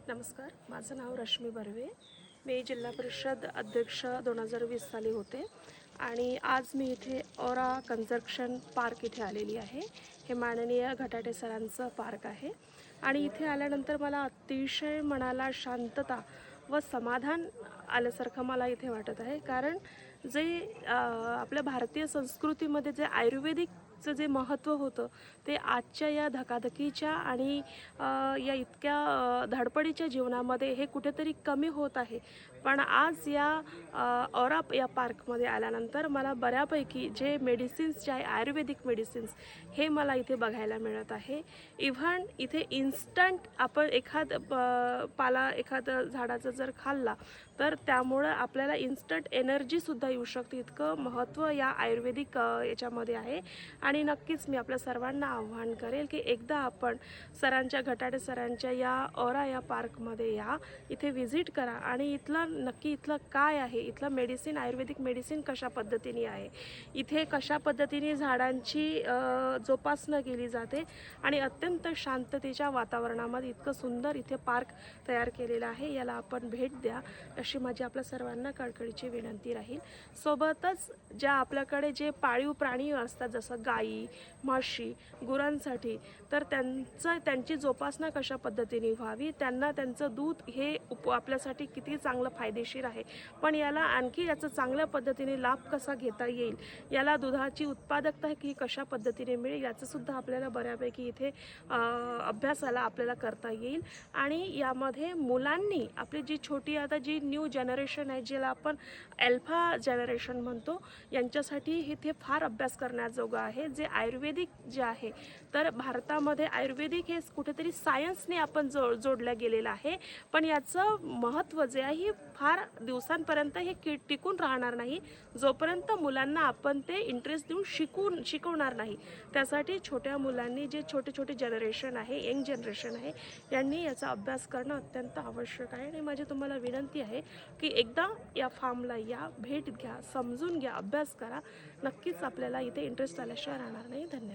नमस्कार, माझं नाव रश्मी बर्वे. मी जिल्हा परिषद अध्यक्ष 2020 साली होते आणि आज मी इथे ओरा कन्झर्वेशन पार्क इथे आलेली आहे. हे माननीय घटाटे सरांचं पार्क आहे आणि इथे आल्यानंतर मला अतिशय मनाला शांतता व समाधान आल्यासारखं मला इथे वाटत आहे. कारण जे आपल्या भारतीय संस्कृतीमध्ये जे आयुर्वेदिकचं जे महत्त्व होतं ते आजच्या या धकाधकीच्या आणि या इतक्या धडपडीच्या जीवनामध्ये हे कुठेतरी कमी होत आहे. पण आज या औरा या पार्कमध्ये आल्यानंतर मला बऱ्यापैकी जे मेडिसिन्स जे आहे आयुर्वेदिक मेडिसिन्स हे मला इथे बघायला मिळत आहे. इव्हन इथे इन्स्टंट आपण पाला एखादं झाडाचं जर खाल्ला तर त्यामुळं आपल्याला इन्स्टंट एनर्जीसुद्धा येऊ शकते. इतकं महत्त्व या आयुर्वेदिक याच्यामध्ये आहे. आणि नक्कीच मी आपल्या सर्वांना आव्हान करेल की एकदा आपण घटाटे सरांच्या या औरा या पार्कमध्ये या, इथे व्हिजिट करा आणि इथलं काय आहे, इथलं मेडिसिन आयुर्वेदिक मेडिसिन कशा पद्धतीने आहे, इथे कशा पद्धतीने झाडांची जोपासना केली जाते आणि अत्यंत शांततेच्या वातावरणामध्ये इतकं सुंदर इथे पार्क तयार केलेलं आहे. याला आपण भेट द्या अशी माझी आपल्या सर्वांना कळकळीची विनंती राहील. सोबतच ज्या आपल्याकडे जे पाळीव प्राणी असतात जसं गाई, म्हशी, गुरांसाठी तर त्यांची जोपासना कशा पद्धतीने व्हावी, त्यांचं दूध हे आपल्यासाठी किती चांगलं फायदेशीर आहे, पण याचा चांगल्या पद्धतीने लाभ कसा घेता येईल, याला दुधाची उत्पादकता ही कशा पद्धतीने मिळेल याचंसुद्धा आपल्याला बऱ्यापैकी इथे अभ्यासाला आपल्याला करता येईल. आणि यामध्ये मुलांनी आपली जी छोटी आता जी न्यू जनरेशन आहे ज्याला आपण अल्फा जनरेशन म्हणतो, यांच्यासाठी इथे फार अभ्यास करण्याजोगं आहे. जे आयुर्वेदिक जे आहे तर भारतामध्ये आयुर्वेदिक हे कुठेतरी सायन्सने आपण जोडलं गेलेलं आहे, पण याचं महत्त्व जे आहे हे फार दिवसांपर्यंत हे टिकून राहणार नाही जोपर्यंत मुलांना आपण ते इंटरेस्ट देऊन शिकवणार नाही. त्यासाठी छोट्या मुलांनी जे छोटे जनरेशन आहे, यंग जनरेशन आहे, यांनी याचा अभ्यास करणं अत्यंत आवश्यक आहे. आणि माझी तुम्हाला विनंती आहे की एकदा या फार्मला या, भेट घ्या, समजून घ्या, अभ्यास करा. नक्कीच आपल्याला इथे इंटरेस्ट आल्याशिवाय राहणार नाही. धन्यवाद.